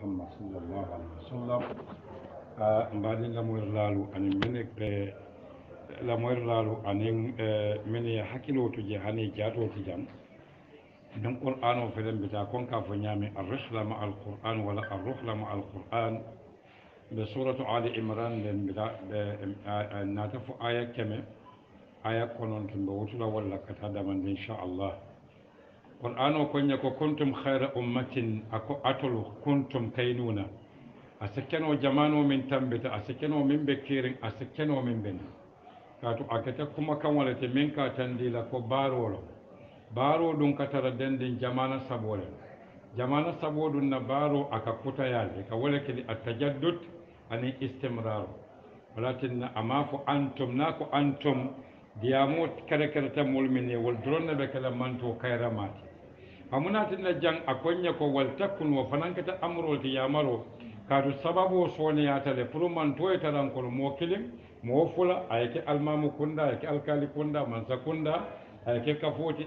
محمد صلى الله عليه وسلم بعدين la moyrlalu anin min ya hakkilo to je hani jaato to jam dan qur'an o felen bita kon ka fo nyami ar-ruhla ma al-qur'an wala ar-ruhla ma al-qur'an be suratu ali imran den bita nata fo aya keme aya konon to wotula walla kata daman insha Allah qur'an o konya ko kuntum khayra ummatin ako atolu kuntum kaynuna asakeno jamano min tambita asakeno min be kirin asakeno min ben kaatu akata kuma kan walate min ka tandila ko baarolo baaro ɗum katara denden jamana saboɗum na baaro aka kutayade ka wala kedi attajaddud ani istimraru walatinna ama fo antum na ko antum diyamo kere kere tammol min e wol dronne ɓe kala manto kayramati amunatinna jang a koña ko wal takkun wo fanankata amrol ti yamaro kaatu sababu o soneyatale pour manto e tarankono mo kilim mo fula ayke almamu kunda ayke alkali kunda mansa kunda ayke kafoti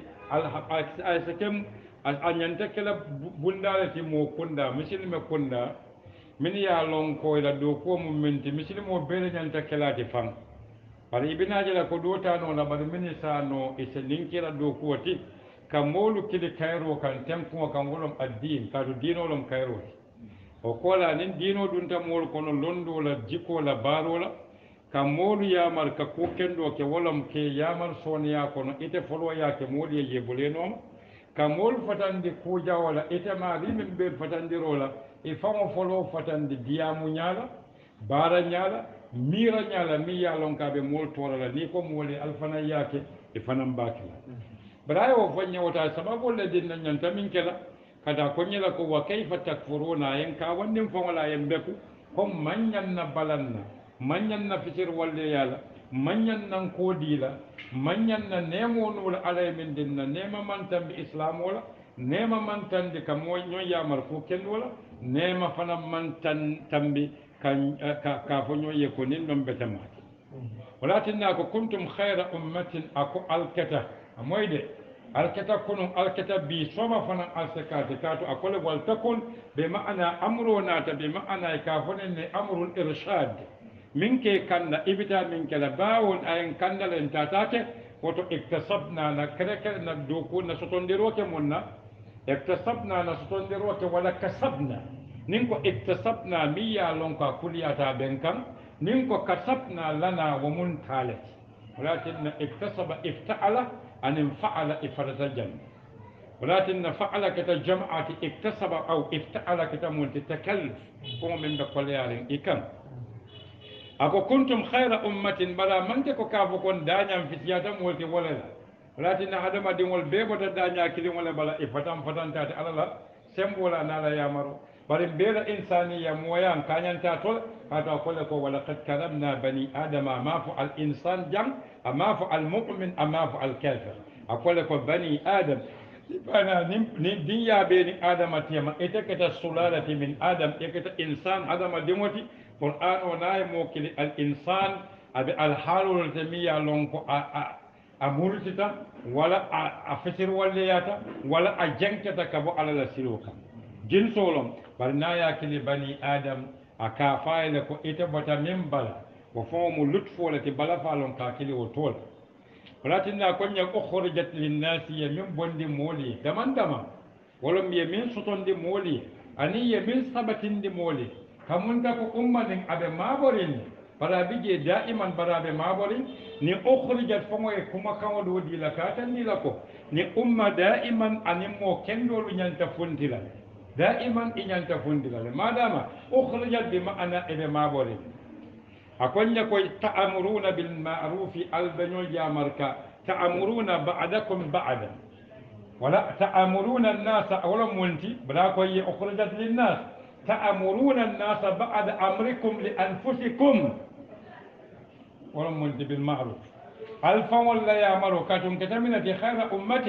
aysa kem a ñanta kela bundale ti mo kunda misilme kunda min ya lon koyla dow ko mum minti misilmo bele ñanta kelati fan bara ibinaji la ko ɗotanola bara mini sano ise ninkira dow kuwoti kam molu kili kayro kan tenkuŋo kan wolom addin kaatu dinolom kayroti o kola nin dino ɗum tamol kono londola jikola barola kam moolu yamar ka ko kendo ke wolom ke yamar sonoya kono ite foloyake moolu ye yebulenoma kam moolu fatandi kuuja wala ite maari min ɓe fatandirola e faŋo folo fatandi diyamu ñaala baara ñaala miira ñaala mi yalon kaɓe moolu torala ni ko mooli alfana yake e fanan bakila bara o fo ñewta sababolle dinna ñanta min kela kada ko ñela ko wa kayfa takfuruna yen ka wandin faŋola yen beku comme mañanna balanna mañanna fisir walle yala mañannan koodila mañanna nemonula alay min dinna nema mantambi islam wala nema mantandi ka mo ñon yamar ko kendola nema fana mantan tambi ka fo ñoye ko nin ɗon betemaki walatinna ko kuntum hayra ummatin ako alketa moyde alketa kono alketa bi soma fana alsekati kato akole wal takun be ma'ana amro nata be ma'ana ka fonen ne amrul irshad min ke kanda ibita min kala bawon ayen kandalen tatake woto iktasabna na kere na doku na sotondiroke monna iktasabna na sotondiroke wala kasabna nin ko iktasabna miya lon ka kuliyata ben kan nin ko kasabna lana wa mun talat walakin iktasaba ifta'ala an fa'ala ifrata jam walakin fa'ala kata jam'ati iktasaba aw ifta'ala kata mun takalluf ko min be kolyaren ikan ako kuntum khayra ummatin bala manke ko kafo kon dañam fitiyata molti wolela walatinna hadama dingol bebota daña kilin wala bala e fatantati alala sembola nala yamaro bari bela insaniya moyan kañanta tol hata kole ko wala qad karamna bani adama ma fu al insan jam ama fu al mu'min ama fu al kafir akole ko bani adam bana ni dinya be ni adama tema etekata sulalati min adam ekata insan adama dimoti qur'an o nayi mo kili al insan abe al halul tamiya lon ko a murtita wala a fesir walleyata wala a jankata kabo alala siluka jin solom bar naya kili bani adam a ka fayle ko ite bata min bala ko fomu lutfolati bala falon ka kili o tol walatinna konya ukhrijat linnasi ya min bondi moli daman wala mi min sotondi moli ani ya min sabatindi moli kamunta ko ummanin abe maborin barabije da'iman barabe maborin ni ukhrijat fongo e kuma kawo do di la katan ni lako ni umma da'iman animo kendolu nyanta funtila da'iman inyanta funtila madama ukhrijat bi ma'ana ebe maborin akonya ko ta'amuruna bil ma'ruf albanul jamarka ta'amuruna ba'dakum ba'da wala ta'amuruna an-nasa awla munti bala ko yi ukhrijat lin nas تأمرون الناس بعد أمركم لأنفسكم ولم بالمعروف ألفا ولا يأمروا كاتم كتمنة خير أمة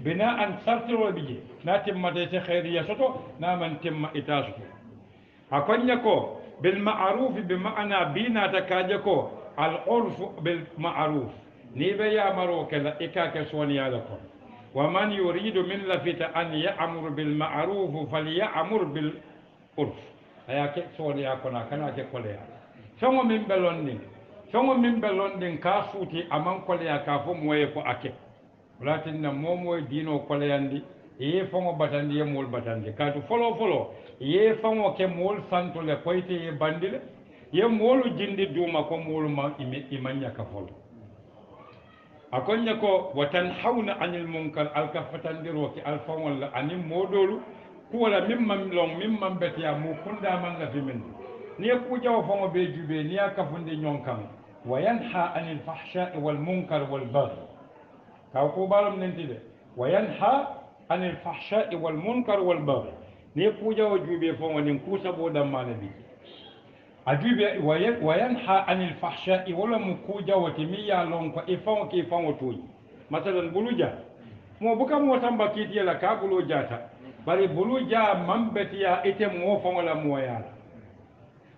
بناء سرتر بيجي ناتم مديس خيرية سطو نامن تم إتاسكو أكون يكو بالمعروف بمعنى بينا تكاجكو العرف بالمعروف نيبي يأمروا كلا إكاك سوانيا لكم ومن يريد من لفت أن يأمر بالمعروف فليأمر بالعرف aya ke soɗoya kono kana ke koleya feŋo min ɓe londin feŋo min ɓe londin ka suuti aman koleya ka fo moye ko ake walatinna momoye diino koleyandi ye faŋo batandi ye mool batandi kaatu folo folo ye faŋo ke mool santule koyte ye bandi le ye moolu jindi duuma ko moolu ma ima ñaka folo a ko ñe ko wa tanhawna anil munkar alka fatandiro ke alfaŋol la anin moodolu kuwola min man long min man beteya mu kundaman lafi min ni ye kujawo faŋo be jube ni ye kafundi ñon kaŋ wa yanha anil fahshai wal munkar wal baghi kaw ko balum nenti de wa yanha anil fahshai wal munkar wal baghi ni ye kujawo jube faŋo nin kusabo dammane bi a jube wa yanha anil fahshai wala mu kujawoti mi ya lon ko e faŋo ke faŋo toyi masalan buluja mo buka mo tamba kiitiyela ka bulo jata bari bulu ja man betiya ite mo faŋo la moyala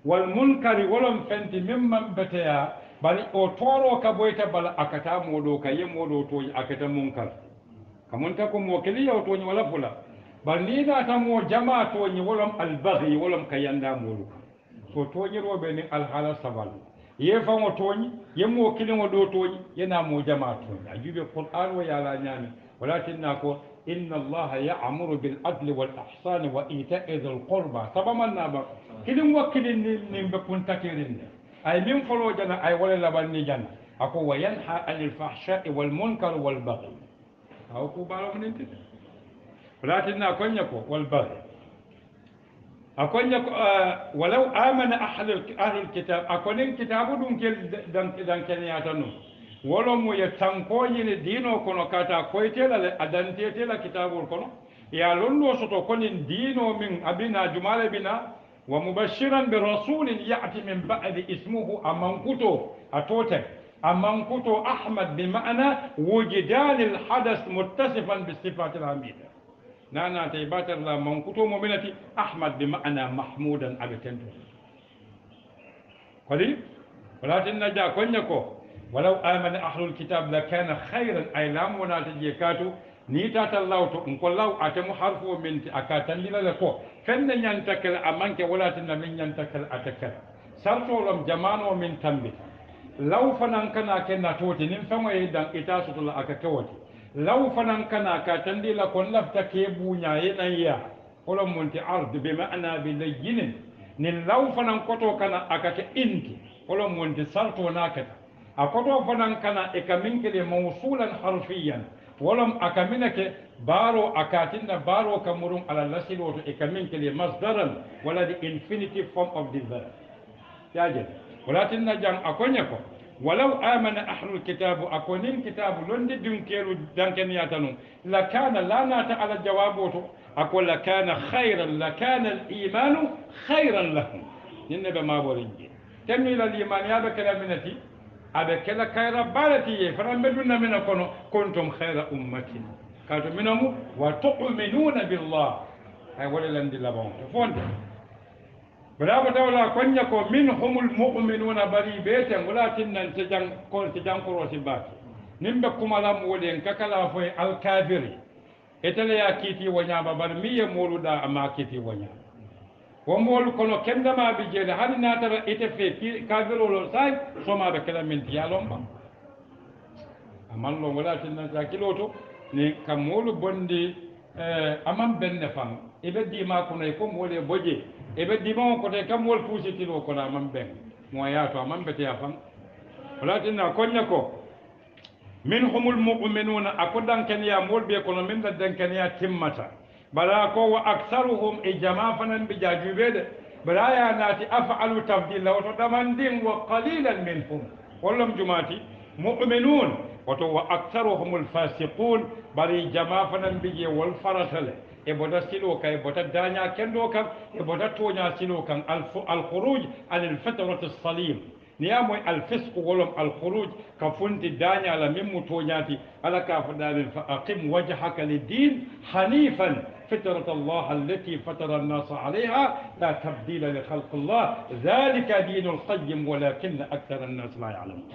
wal munkari wolon fenti min man beteya bari o toro ka boyta bala akata modo ka ye modo toyi akata munkar kamunta ko mo keliya toyi wala fula bari ni nata mo jama toyi wolon albaghi wolon kayanda molu so toñiroɓe ni alhaala sabal ye faŋo tooñi yemmo kiliŋo ɗo tooñi yena mo jama tooñi a juuɓe qur'an o yaala ñaami walatinna ko inna allaha ya'muru bil adli wal ihsani wa ita'i dhil qurba sabamannaba kiliŋ wakkilin nin ɓe puntakirin ne ay min folo jana ay wole laɓanni jana ako wa yanha anil fahshai wal munkar wal baghi aw ko ɓaalomnintide walatinna koña ko wal baghi akonya walau amana ahlul kitab akonin kitabu dun kel dan keniyata no wolo mo ya tankoyi ne dino kono kata koytela le adantetela kitabul kono ya lollo soto konin dino min abina jumala bina wa mubashiran bi rasulin ya'ti min ba'di ismuhu amankuto atote amankuto ahmad bi ma'ana wujidan al hadath muttasifan bi sifatil hamida nana tay batar la man kuto mo minati ahmad bi ma'ana mahmudan abatantu qali walakin naja konya ko walau amana ahlul kitab la kana khayran ay lam wana tajekatu ni tata lawto ko law atamu harfu min akatan lila ko fenna nyanta kala amanke walatin na min nyanta kala atakal sarto lam jamano min tambi law fanan kana kenna toti nin famo dan itasu to la akakawati law fanan kana ka tandi la kon lafta ke buña yenan ya holo monti ard bi ma'na bi layyin nin law fanan koto kana akata inti holo monti sarto nakata akoto fanan kana e kaminkele mawsulan harfiyan wolom akaminake baro akatinda baro kamurun ala lasiloto e kaminkele masdaran wala the infinitive form of the verb yaje walatinna jang akonya ko ولو آمن أهل الكتاب أكونين كتاب لندي دنكيرو دانكن ياتنو لكان لا نات على جوابه أقول لكان خيرا لكان الإيمان خيرا لهم ينبى ما بورينجي تميل الإيمان يا بكلامنتي أبكلا خير بالتي فرمدنا من كنتم خير أمة كانتم منهم وتؤمنون بالله هاي ولا لندي لبون فوند ولا بدولا كونيكو منهم المؤمنون بري بيتن ولكن تجان كون تجان كروسي باك نيمبكم على مولين ككلا في الكافر اتليا كيتي ونيا بابر مي مولودا اما كيتي ونيا ومول كونو كندما بيجي هل ناتر اتفي كافر لو ساي سوما بكلام من ديالوم amal lo wala tin na kiloto ni kamolu bondi amam benne fam ibe di ma ko nay ko mole boje ibe di ma ko te kam wol pusi tilo ko na amam ben mo ya to amam bete ya fam wala tin na konya ko minhumul mu'minuna akodan ken ya mol be ko no min da den ken ya timmata bala ko wa aktharuhum ijama fanan bi jajubede bala ya nati af'alu tafdil wa tadamandin wa qalilan minhum wallam jumati mu'minun وأكثرهم الفاسقون بري جماعة فنبي والفرسل إبدا سلوكا إبدا دانيا كندوكا إبدا تونيا سلوكا الخروج عن الفترة الصليم نيامو الفسق ولم الخروج كفنت دانيا لمن تونياتي على كافدان فأقم وجهك للدين حنيفا فطرة الله التي فطر الناس عليها لا تبديل لخلق الله ذلك دين القيم ولكن أكثر الناس لا يعلمون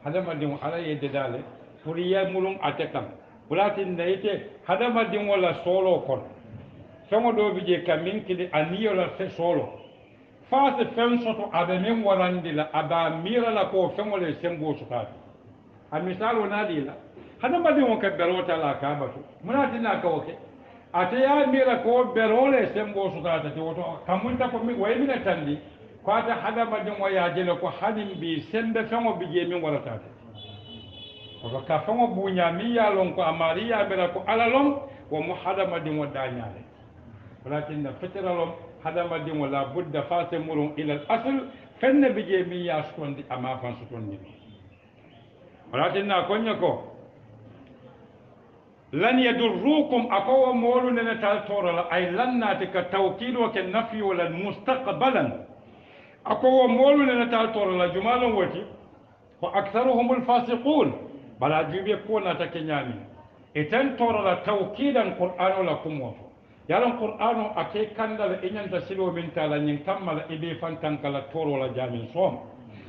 هذا ما دين على يد داله فريا مولون أتكلم ولكن نيته هذا ما دين ولا سولو كون feŋo ɗo bi je ka min kili a niyola solo faase feŋ soto aɓe min warandi la aɓa mira la ko feŋole sembo sotade a misalo naɗi la hadamadiŋo ke berotala ka batu munatina kawo ke ate ya mira ko berole sembo sotade te woto kamunta ko way mina tandi ko ata hadamadiŋo yajele ko hanin mbi sembe feŋo bi je min waratade oto ka feŋo buña min ya lon ko amari yamira ko ala lon womo hadamadiŋo dañale walakinna fetiralom hadamadiŋo la budda fase murum ila l asl fenne bi je min ya sutondi ama fan sutondi walakinna koña ko lan yadurrukum akowo moolu nene tal torola ay lannati ka tawkido ke nafiyolan mustaqbalan akowo moolu nene tal torola jumalon woti ko aktharuhum alfasiqun bala juɓe konata ke ñaami e tan torola tawkidan qur'an la kumoto yalan qur'an o ake kandala e ñanta silo min tala ñin kammala e ɓe fantankala torola jamin sooma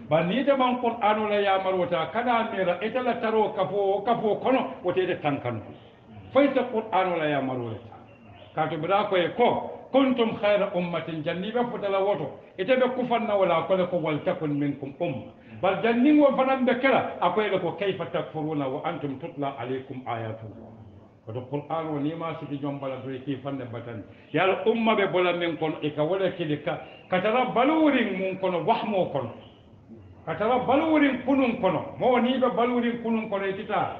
ba ni de man qur'an la yamarota kada mira etala taro kafo kono wotede tankanu fayta qur'an la yamarota kato bira ko e ko kuntum khayra ummatin jannibe futala woto itebe kufanna wala ko wal takun minkum umma bal janningo fanan be kala akoy ko kayfa takfuruna wa antum tutla alaykum ayatullah wato qur'an o ni ma siti jombala do ki fanne batan yal umma be bola min kono e ka wala kidika katara balurin mun kono wahmo kono katara balurin kunun kono mo ni be balurin kunun kono e tita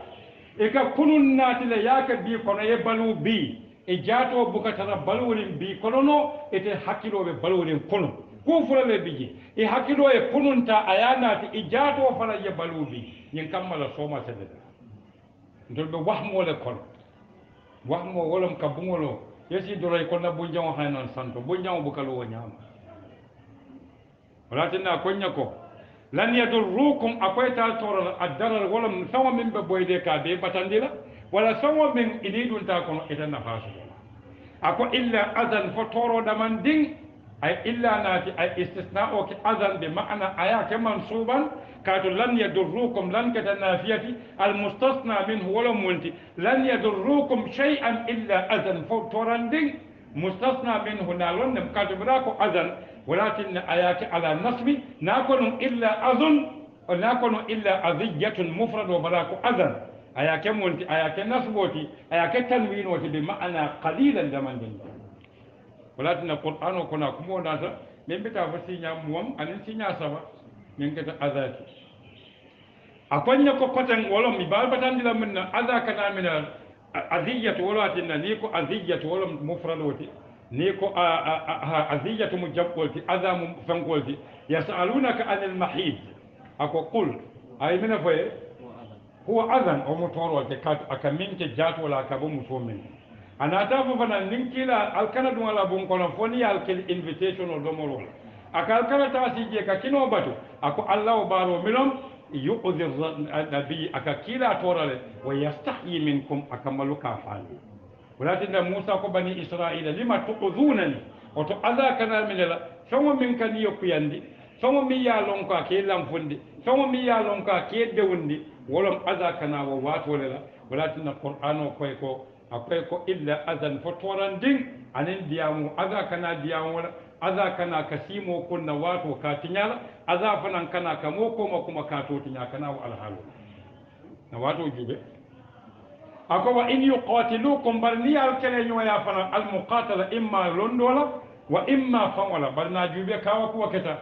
e ka kunun natile yaka bi kono e balu bi e jaato bukatara balurin bi kono no ete hakkiloɓe balurin kono ko fulale biji e hakkilo e kununta a yanati e jaato fana ye balu bi ñin kammala soma sededa ndolɓe wahmole kono wahmo wolom ka bugolo yesi doroy ko na bunjango haynon santo bunjango bukalo wo ñama walatinna koña ko lan yadurrukum akoytal torol addaral wolom sawo min ɓe boyde ka be batandira wala sawo min ini ɗumta kono ita nafasuɗola ako illa adan fo toroɗaman ndin ay illa naati ay istisna o ke adan ɓe ma'ana aya ke mansuban kato lan yadurrukum lan keta nafiyati almustasna minhu wolo munti lan yadurrukum shay'an illa adan fo toran ndin mustasna minhu nalon nem kato ɓira ko adan walakin ayake ala nasbi nakono illa azun nakono illa aziyatun mufrad o bara ko adan ayake monti ayake nasboti ayake tanwinoti bi ma'ana qalilan damandin walakin qur'an o kona kumo data min bita fa sinya muwam anin sinya saba min keta azati akonya ko koten wolom mi bal batandila minna azaka na min aziyatu walatin ni ko aziyatu wolom mufradoti ni ko aziyatu mujabbolti azamu fankolti yasalunaka anil mahid ako qul ay mina faye huwa adhan o motorolte aka minke jatola ka bo musomin anata fo fana ninkila alkana ɗum ala bun kono foni alkel invitation o domorol aka alkana tasije ka kino batu ako allah o baro milom yu'dhi nabi aka kila torale wa yastahyi minkum aka maluka faali walatinda musa ko bani israila lima tu'dhunani oto ala kana minela somo min kan yokkuyandi somo mi ya lon ko ake lamfundi somo mi ya lon ko ake dewundi wolom aza kana wo watole la walatinna qur'an o koy ko akoy ko illa azan fo torandin anen diyamu aza kana diyamu wala aza kana kasimo kunna wato ka tinyala aza fanan kana kamo ko kuma ka to tinya kana wa alhalu na wato jube ako wa in yuqatilukum barni alkale nyoya fanan almuqatala imma londola wa imma fawala barna jube kawa ko keta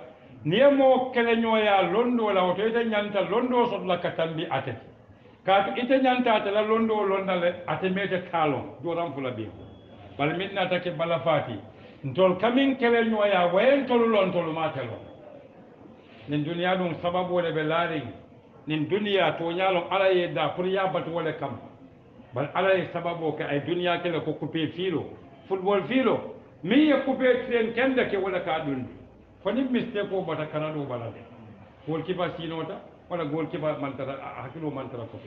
niemo kele nyoya londola o to ite nyanta londo so la katambi ate ka ite nyanta ate la londo londale ate mete kalon joram fula bi bal minna take balafati ntol kamin kele nyoya wayen tol lon tol matelo nin duniya dum sababu wala be laari nin duniya to nyalon ala yeda pour yabatu wala kam bal ala sababu ke ay duniya kele ko coupé filo football filo mi ye coupé tren kende ke wala ka dun fani mistake ko bata kanado balade gol kiba sinota wala gol kiba mantara hakilo mantara ko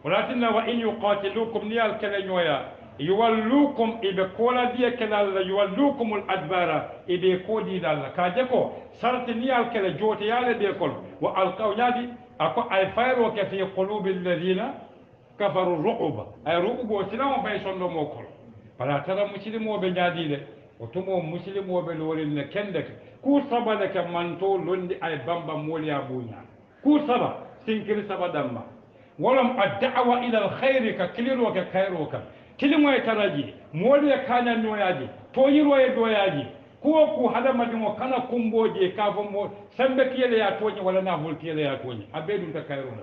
walatinna wa in yuqatilukum niyal kele nyoya yuwallukum ibe kola diye kenal yuwallukum al adbara ibe kodi dal kaje ko sarti niyal kele jote yale be kol wa alqaw nyadi ako ay fayro ke fi qulubi alladhina kafaru ru'ba ay ru'bo silamo bay sondo mo kol para tara musilimoɓe ñaadile o tumo musilimoɓe lorinne kendeke ku saba ke manto londi ay bamba moliya buña ku saba sinkiri saba ɗamma wolom a da'wa ila alkhayri ka kiliroke kayro kam kilimoye taraji moliye kañannoyaji toñiroye doyaji kuwo ku hadamadimo kana kumboje ka fo mo sembe kiyele ya toñi wala na hol kiyele ya toñi a ɓe ɗum ta kayrona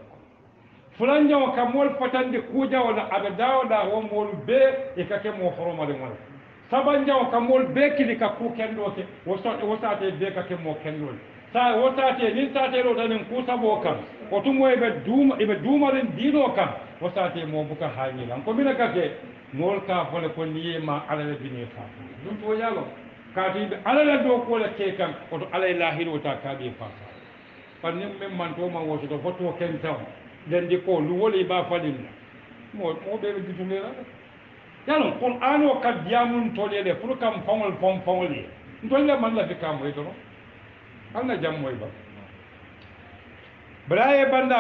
fulanjawo ka mol fatande kuuja wala aɓe dawoɗa wo molu be e kake mo horomade mol sabanjawo ka mol be kili ka ku kenɗoke wo sate be kake mo kenɗol sa wo sate nin sateɗo tanin ku sabo kam o tumo eɓe duumaren diino kam wo sate mo buka hañilan ko mina kake mol ka fole ko niyema alala bine fa ɗum to yalo katiɓe alala dow kole ke kan oto alay lahiro ta kaɓe fasa par nin min mantoma wototo fotto ken taw dendi ko luwoli ba falinna mo ɓeɓe jutuleraɗa yalon qur'an o kad diyamun tolele pour kam fawol fawoli tolle man lafi kamoy dono alna jammoy ba braye banda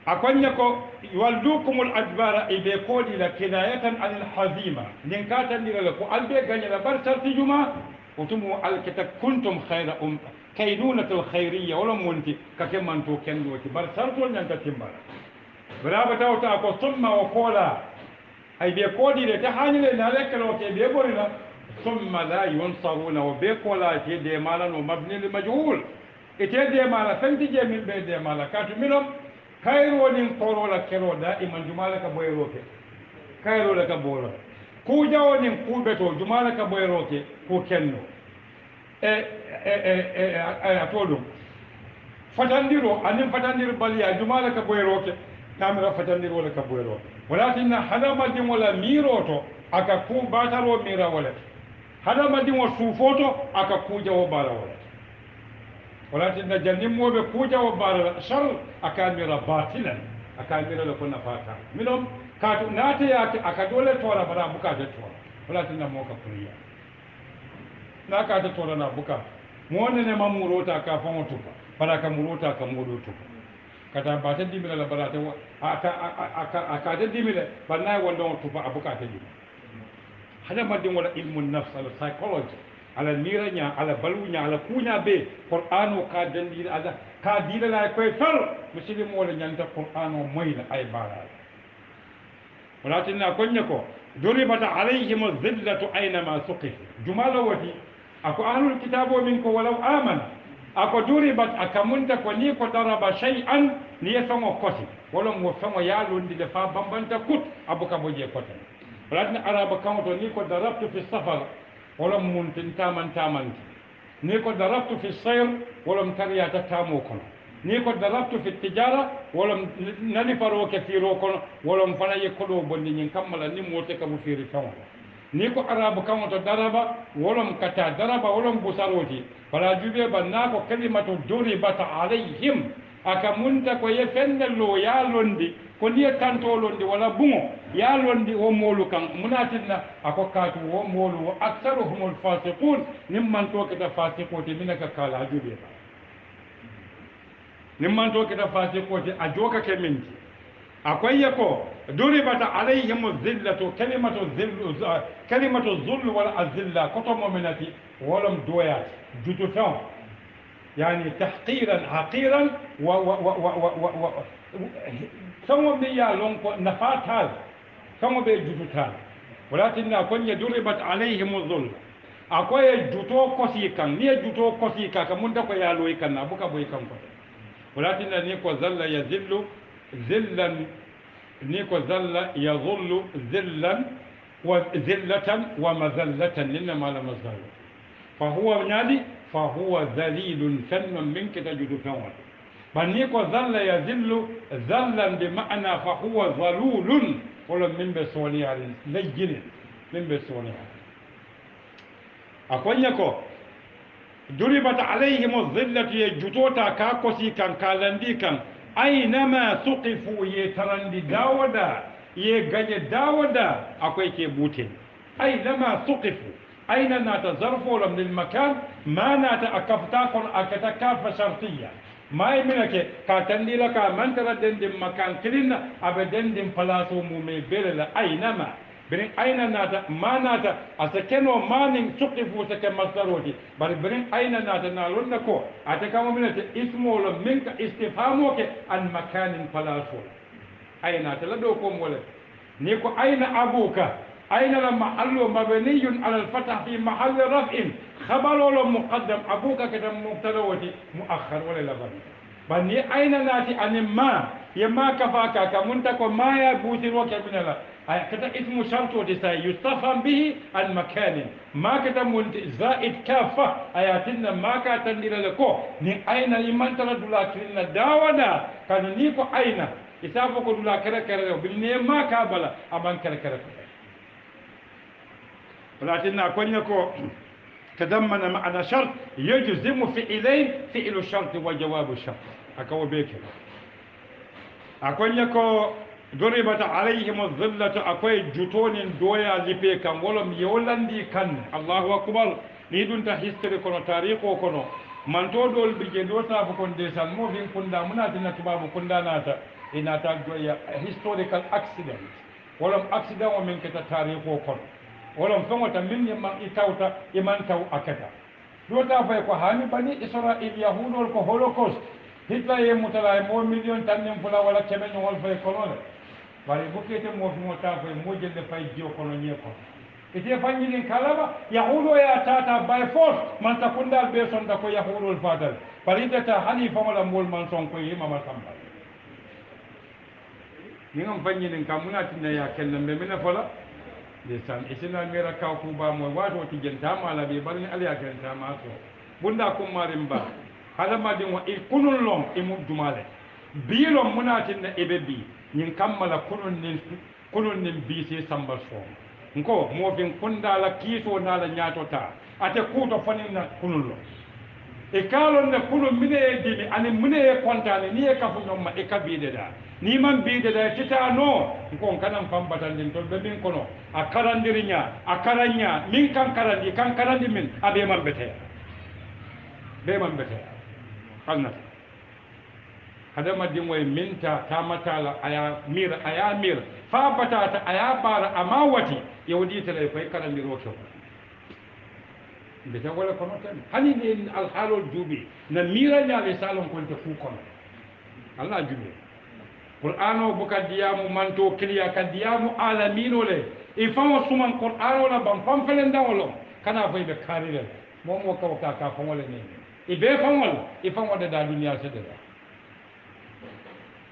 akoña ko waldukumul adbara iɓe koɗila kinayatan anil hazima nin katandirala ko alɓe gañala bar sartijuma o tumo alketa kuntum hayra kaynunatul khayriya wala monti kake manto kendoki bar sartol ñanta timbala braba tawta ko summa o koola ay ɓe koɗile te hañile na lekkeloke ɓe ɓorina summa la yunsaruna o ɓe koola te demalano mabnil majhul ete demala fentije min ɓe demala katu minom kayronin korola keroɗa iman jumala ka boyeroke kayroɗa ka bolo kujawonin kuɓe to jumala ka boyeroke ku kenno a to ɗum fatandiro anin fatandir baliya jumala ka boyeroke namira fatandirola ka boyeroke walatinna hadamadin wala miroto aka ku bataro mira wala hadamadin wa sufoto aka kujawo bara wala walatinna jannimmoɓe kujawo bara shar aka mira batilan aka mira la ko nafata minom katu nateyake aka dole tora bara bukate tora walatinna moka kuriya na kata tora na buka monene mamurota ka famo tupa para ka murota ka modo tupa kata bata dimila la barata aka ta dimile banna wondo tupa abuka ta dimile hada madin wala ilmu nafs ala psychology ala miranya ala balunya ala kunya be qur'ano ka dandi ala ka dila la koy fal muslim wala nyanta qur'ano moyla ay bara walatinna konya ko duribata alayhim adh-dhillatu aynama suqif jumala wati ako ahlul kitabo min ko walaw amana ako duribat akamunta ko ni ko daraba shay'an ni yafango koti wala mo fango yalundi de fa bambanta kut abuka boje kota walatin araba kanto ni ko darabtu fi safar wala mun taman ni ko darabtu fi sayr wala mtariya tatamo kono ni ko darabtu fi tijara wala nani faro kathiro kono wala mfana yekodo bondi nyin kamala ni mote kamu firi fango ni ko arabu kanto daraba wala mkata daraba wala busaroti fala jube banna ko kalimatu duribata alayhim akamunta ko yefennelo ya londi ko ni kanto londi wala bungo ya londi o molu kan munatinna ako katu o molu aktharuhumul fasiqun nimman to kita fasiqoti minaka kala jube ba nimman to kita fasiqoti ajoka ke minti akwai yako duribata alayhim dhillatu kalimatu dhull wal azilla koto mu'minati walam doyat jututan يعني تحقيرا حقيرا ثم بيا لونكو نفات هذا ثم بيجوتان ولكن أكون ضربت عليهم الظلم أكو يجوتو كوسيكا ني جوتو كوسيكا كموندا كو يالوي كان ابوكا بوي كان ولكن نيكو ظل يذل ذلا نيكو ظل يظل ذلا وذلة ومذلة إنما لم يزل فهو نادي فهو ذليل فن منك تجد فوق بنيكو ظل يذل ذلا بمعنى فهو ظلول ولم من بسوني على لجن من بسوني أكون يكو ضربت عليهم الذلة يجتوتا كاكوسي كان كالندي كان أينما ثقفوا يترندي داودا يغني داودا أكوي كيبوتين أينما ثقفوا أين نات ظرف ولا من المكان ما نات أكفتاكم أكتكاف شرطية ما يمنك كاتندي لك من ترى دندم مكان كلنا أبدندم بلاسو مومي بيرلا أينما birin aina nata ma nata asa keno manin suqifu sake masdaroti bari birin aina nata na lonna ko ata kama minata ismo lo minka istifhamo ke an makanin falaso aina ta lado ko mole ni ko aina abuka aina la mahallu mabniyun ala al-fath fi mahall raf'in khabar wala muqaddam abuka kadam mubtada wati muakhar wala labari bani aina nati anima yama kafaka kamunta ko maya buti roke binala ay kata ismu shartu de say yustafam bihi al makan ma kata mun zaid kafa ayatinna ma ka tandira ko ni aina iman tara dula kinna dawada kan ni ko aina isafa ko dula kare kare binne ma ka bala aban kare kare walakinna konya ko تضمن معنى شرط يجزم فعلين فعل الشرط وجواب الشرط أكو بيك أكون يكو ضربت عليهم الظلة أكو جتون دويا لبيكا ولم يولندي كان الله أكبر نيدون تهيستري كنو تاريخو كنو من تودول بجندو تافكون ديسان موفين كندا مناتنا تبابو كندا ناتا إناتا دويا historical accident ولم accident ومن كتا تاريخو كنو ولم فمت من يمن إتاوتا يمن تاو أكتا دوتا فايكو هاني بني إسرائيل يهود والكو هولوكوست Hitler ye mutala mo million tannen fula wala keme no wal fay kolone bari bukete mo mo ta fay mo jelde fay jio kono nye ko ite fanyi ni kalaba yahudo ya tata by force man takunda be son da ko yahudo al fadal bari ta hani fa wala mol man son ko yima ma samba ni ngam fanyi ni kamuna tinna ya kellen be mena fola de san isina mera ka ku ba mo wato ti jenta mala be bari ali ya genta ma so bunda ko marimba hadama din wa kunun lom imu dumale bilom munatin na ebebi nyin kammala kunun nin bi sai sambar so nko mo bin kunda la kiso na la nyato ta ate kuto fanin na kunun lom e kalon na kunun mine e dimi ani mine e kontane ni e kafu nyomma e kabide da ni man bide da kita no nko kanam pambatan din to be min kono akarandirinya akaranya min kan karandi min abe man bete be man bete kanna hadama din way minta tamata la aya mir fa batata aya bara amawati yawdi tele fay karandi rokyo beta wala kono tan hani ni al halul jubi na mira nya le salon konte fu kono Allah jubi qur'ano buka diyamu manto kliya kadiyamu alamino le e famo suman qur'ano la bam fam felen dawlo kana fay be karile momo ko ka fam wala ni ibe famol ifamo da duniya sai da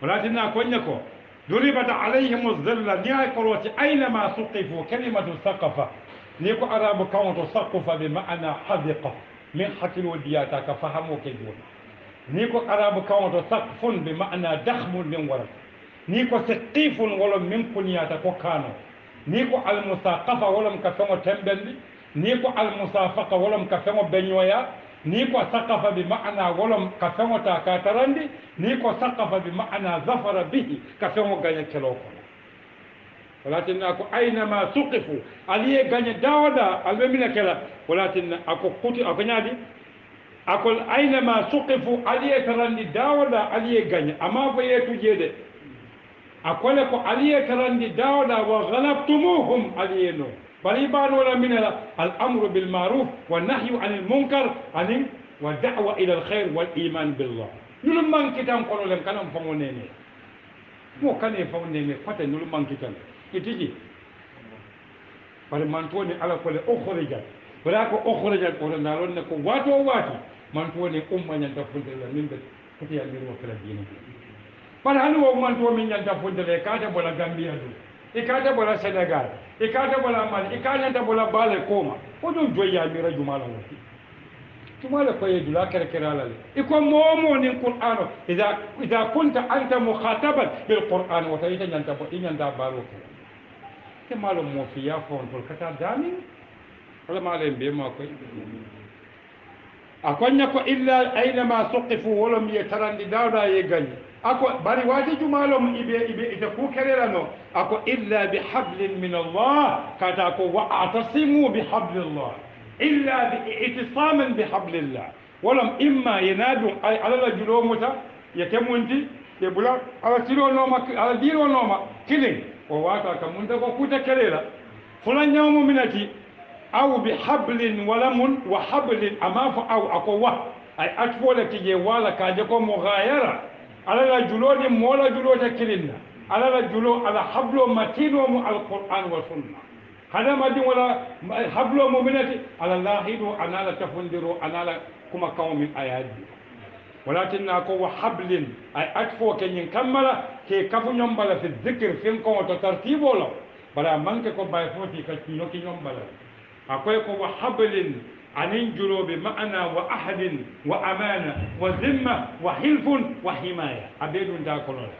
walakin akonya ko duribata alaihim az-zilla ni ay qawati aina ma suqifu kalimatu thaqafa ni ko arabu kawnto saqafa bi ma'ana hadiqa min hakil wadiyata ka fahamu ke dun ni ko arabu kawnto saqfun bi ma'ana dakhmun min waraq ni ko saqifun wala min kunyata ko kano ni ko al-musaqafa wala ka famo tembendi ni ko al-musafaqa wala ka famo benyoya ni ko saqafa bi ma'ana wolom ka fengo ta ka tarandi ni ko saqafa bi ma'ana zafara bihi ka fengo ganya keloko walakin ako aina ma suqifu aliye ganya dawada almemina kala walakin ako kuti ako nyadi ako aina ma suqifu aliye tarandi dawada aliye ganya amma fa yetu jede akole ko aliye tarandi dawada wa ghalabtumuhum aliye no بريبان ولا من الأمر بالمعروف والنهي عن المنكر عن والدعوة إلى الخير والإيمان بالله نلمان كتام قالوا لهم كلام فمونيني مو كان يفونيني فتى نلمان كتام يتيجي فرمانتوني على كل أخرجت ولا كو أخرجت ولا نالون نكو واتو واتي مانتوني ينتفون الله من بس كتير ميرو كلا دينه فالهلو مانتوني ينتفون الله كاتب ولا غامبيا ikata bola Senegal ikata bola Mali ikata bola Bale Koma odo joya mira jumala wati jumala ko yedula kere la iko momo ni Qur'ano idha kunta anta mukhataban bil Qur'an wa tayta nyanta bo nyanta balo ko ke malo mo fi ya fon tol kata dami wala male be ma ko akonya ko illa aina ma suqifu wala mi tarandi dawda ye gani ako bari wati jumalo mu ibe ita ku kerela no ako illa bihablin min Allah kata ko wa'tasimu bihablillah illa bi'tisamin bihablillah walam imma yanadu ay ala julomuta yakemunti e bula ala tiro no ma ala diro no ma kilin o wata ka mun da ko kuta kerela فلان يوم منتي أو بحبل ولم وحبل أما أو أقوى أي أتفول كي ولا كاجكو مغايرة على لا جلود مولا جلود كلنا على لا جلود على حبل متين القرآن والسنة هذا ما دي ولا حبل مؤمنتي على الله هيدو أنا لا تفندرو أنا لا كما قوم من آيات ولكن أقوى حبل أي أتفو كي ينكمل كي كفو ينبال في الذكر في كون ترتيبه له بلا منك كو بايفوتي كي ينبال أقوى حبل عن جلوب معنى وأحد وأمانة وذمة وحلف وحماية أبيد دا كلنا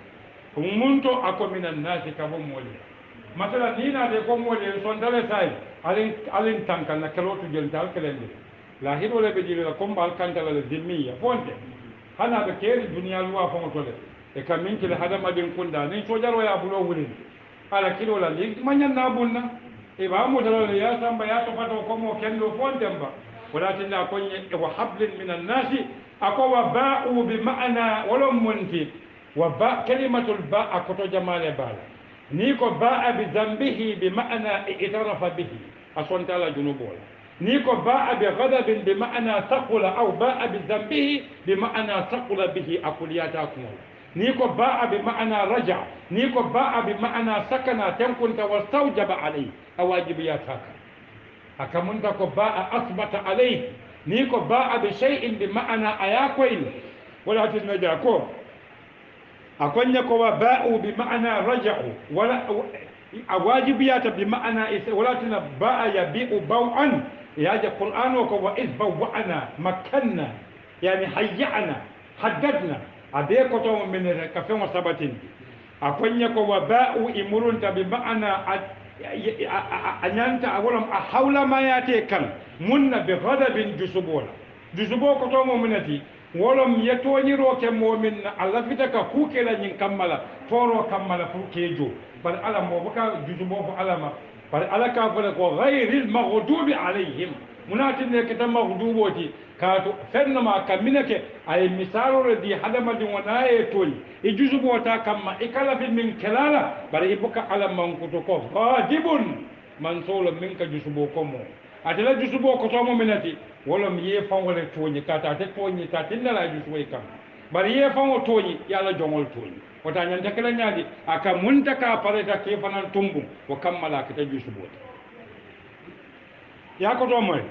ومنتو أكو من الناس كفو مولي مثلا نينا دي كو مولي سوندال ساي ألين تنكال نكالوتو جلتال كلندي لا هيدو لبجي لكم بالكانتال الذمية فونتي hana be keri duniya luwa fa motole e kam min kile hada madin kunda ni sojaro ya bulo wulin ala kilo la li manyan na bunna e ba mo dalo ya samba ya to fato ko mo kendo fontemba walakin la konye e wa hablin min an-nas aqwa ba'u bi ma'na wala munti wa ba kalimatul ba akoto jamale bala ni ko ba'a bi dhanbihi bi ma'na i'tarafa bihi asonta la junubola نيكو باء بغضب بمعنى ثقل أو باء بذنبه بمعنى ثقل به أقولياتكم نيكو باء بمعنى رجع نيكو باء بمعنى سكن تنكنت واستوجب عليه أواجبياتك أكمنتكو باء أثبت عليه نيكو باء بشيء بمعنى أياكوين ولا تنجاكو أكونيكو باء بمعنى رجع ولا أواجبيات بمعنى ولا تنباء يبيء بوعا يا القرآن وإذ بوعنا مكنا يعني حيعنا حددنا أبيكم من كفين وسبتين أكونيكو وباء إمرون بمعنى أنت أولم أحول ما يأتيكم من بغضب جسبولا كتوم منتي ولم يتوني روك مؤمن الله فتك كوكلا ينكمل فورو كمل فوكيجو بل على موبكا جسبوه على ما بل على كافلك غير المغضوب عليهم مناتن كتم مغضوبوتي كاتو فنما كمنك أي مثال ردي هذا ما دون ونايتول يجسبوتا كما إكلا في من كلالا بل يبكى على من كتوكو غاضب منصول منك جسبوكم أتلا جسبوكو تومو مناتي ولم يفهم ولا توني كاتا توني تاتين لا جسوي كم بل يفهم توني يلا جمول توني وتاني نتكلم نادي أكمنتك أبرتا كيف نتومبو وكمل أكتر جسبوت يا كتومي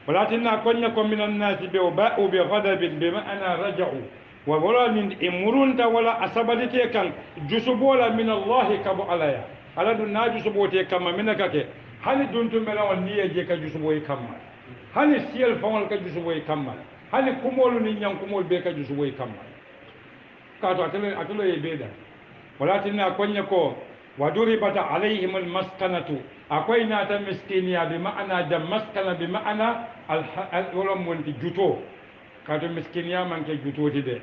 ولكن أكون من الناس بوباء بغضب بمعنى رجعوا ولا من إمرون ولا أصابتك كان جسبولا من الله كبو عليا على دون جسبوتي كما منك هل دونتم ملا ونية جيك جسبوي كما هل سيل فاول كجسبوي كما هل كمول نيان كمول بيك جسبوي كما كاتو أتلو يبيدا ولكن أكون وضربت عليهم المسكنة أكوين مسكينيا بمعنى دم مسكنة بمعنى الولم وانت جوتو كاتو مسكينيا من كجوتو تدي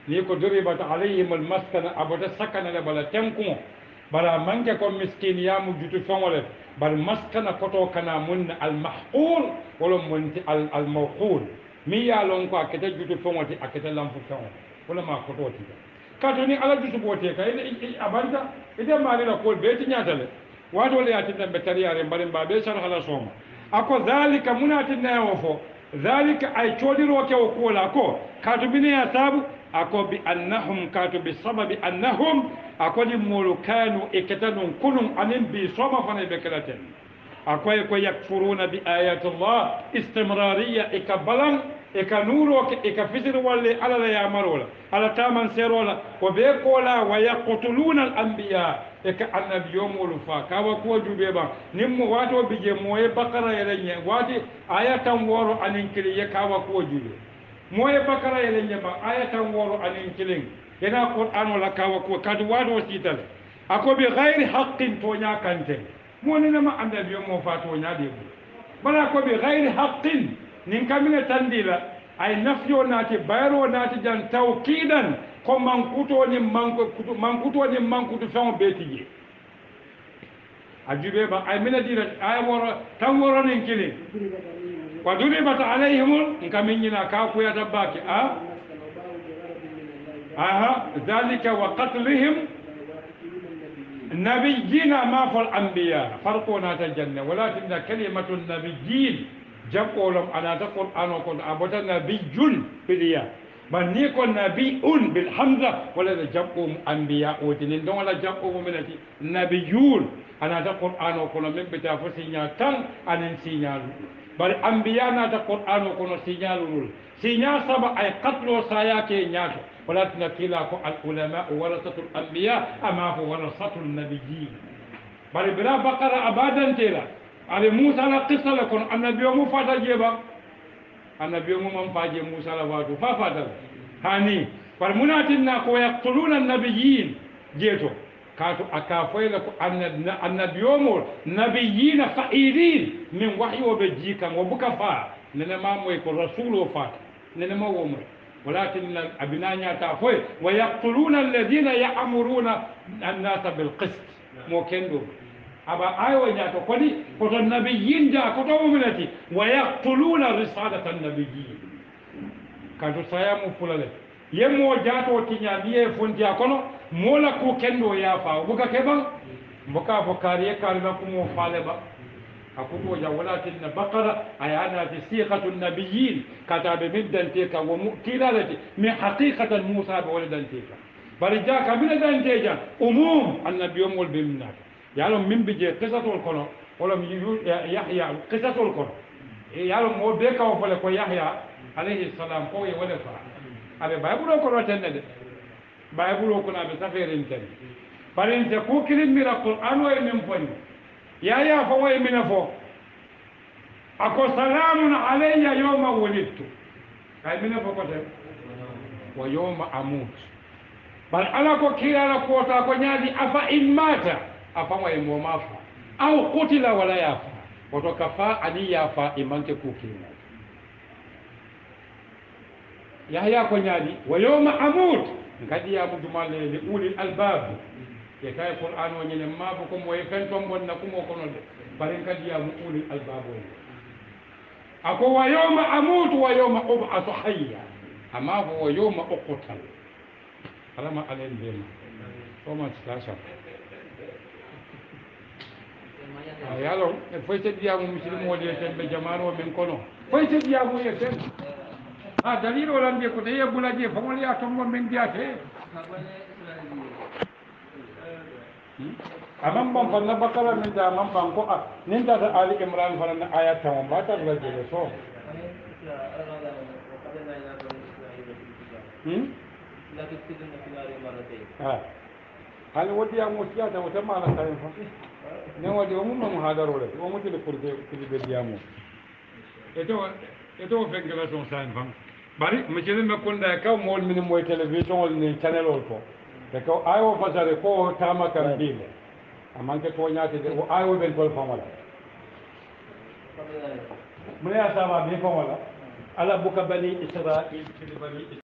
نيكو ضربت عليهم المسكنة أبدا سكنة لبلا تنكو بلا من كون مسكينيا مجوتو فنولد بل مسكنة كتو كنا من المحقول ولم وانت الموقول ميا لونكو أكتا جوتو فنولد أكتا لنفو فنولد ولا ما كتو تدي katoni ala jusubote ka abanta ide mari la kol beti nyatale wato le atinda betariare mbare mbabe sar hala soma ako zalika munatinna yofo zalika ay chodiro ke okola ko katubine ya sabu ako bi annahum katubi sababi annahum akodi mulukanu ikatanun kunum anin bi soma fana bekalaten akoy ko yakfuruna bi ayati allah istimrariya ikabalan eka nuro eka fisir walle ala la yamarola ala taman serola ko be kola wa yaqtuluna al anbiya eka annabiyum wal fa kawa ko jube ba nimmo wato bije moye bakara yelenye wati ayatan woro anin kili ye kawa ko jube moye bakara yelenye ba ayatan woro anin kilin ina qur'an wala kawa ko kadu wato sital ako bi ghairi haqqin to nya kante monina ma annabiyum mo fa to nya de bala ko bi ghairi haqqin nin kamine tandila ay nafyo naati bayro naati jan tawkidan ko mankuto ni mankuto fon betiji ajube ba ay mina dira ay woro tan woro nin kili wa duribat alayhim nkaminina ka ku ya tabaki aha zalika wa qatlihim نبيين ما في الأنبياء فرقنا الجنة ولكن كلمة النبيين جمعوا لهم أنا تقول أنا كنت أبدا نبي بالياء من يكون نبي بالحمزة ولا جمعوا أنبياء وتنين ولا جمعوا مؤمنتي نبيون أنا تقول أنا كنت من بتاع سينيال تان أنا سينيال بل أنبياء أنا تقول أنا كنت سينيال سبع أي قتل وساياك نياتو ولكن كلا العلماء ورثة الأنبياء أما هو ورثة النبيين بل بلا بقرة أبدا تلا على موسى لا قصة لكم النبي يوم فاتا جيبا النبي يوم من فاجي موسى لا فاتو فاتا هاني فالمناتنا كو يقتلون النبيين جيتو كاتو أكافي لكم النبي يوم نبيين فائرين من وحي وبجيكا وبكفا ننما مويكو رسول وفات ننما ومر ولكن أبناء تعفوه ويقتلون الذين يأمرون الناس بالقسط موكندو أبا أيوة جاتو كوني كتو النبيين جا كتو مؤمنتي ويقتلون رسالة النبيين كاتو سيامو فلالي يمو جاتو تنيا فنتيا كونو مولا كو كندو يافا وبكا كبا بكا بكاريه كارلكم وفالبا أقول يا ولكن بقرة أيانا في صيغة النبيين كتاب من دنتيكا ومؤكلالتي من حقيقة موسى بولد دنتيكا بل جاك من دنتيجا أموم النبي يوم البمنات يعلم من بيجي قصة القرآن ولم يحيى قصة القرآن يعلم مو بيكا وفلك يحيى عليه السلام قوي ولا فرع أبي بايبولو كرة تند بايبولو كنا بسافر إنتن بل إنت كوكل من القرآن ومن فني يا فوي من فوق أكو سلام علي يوم ولدت أي من فوق ويوم أموت بل أنا كو كيرا لكوتا كو نادي أفا إن مات أفا ما يمو مافا أو قتل ولا يافا وتكفى أني يافا إمانك كوكينا يا كو نادي ويوم أموت نكادي يا مجمال لأولي الألباب يكاي القرآن ونين ما بكم ويفنتم ونكم وكنود بارين كدي يا مؤول الباب أكو ويوم أموت ويوم أبعث حيا أما هو يوم أقتل ألم علينا بما وما تتعشى يالو فايت ديامو مسلم وليتن بجمانو من كونو فايت ديامو يتن دليل ولا بيكو تي بولاجي فمولي اتوم من دياتي amam bam fan na bakara min da amam bam ko nin da ali imran fan na ayat tam ba ta la jele so hal wodi ya mutiya da wata mala sai fa ne wodi mu mu hadaro le o muti le kurbe kurbe diamo eto fengela son sai fa bari machine me konda ka mol min moy television ni channel ko ko ayo fasare ko tama kan dile amanke to nyaate de o ayo ben tol famala mun ya sama be famala ala buka bani israil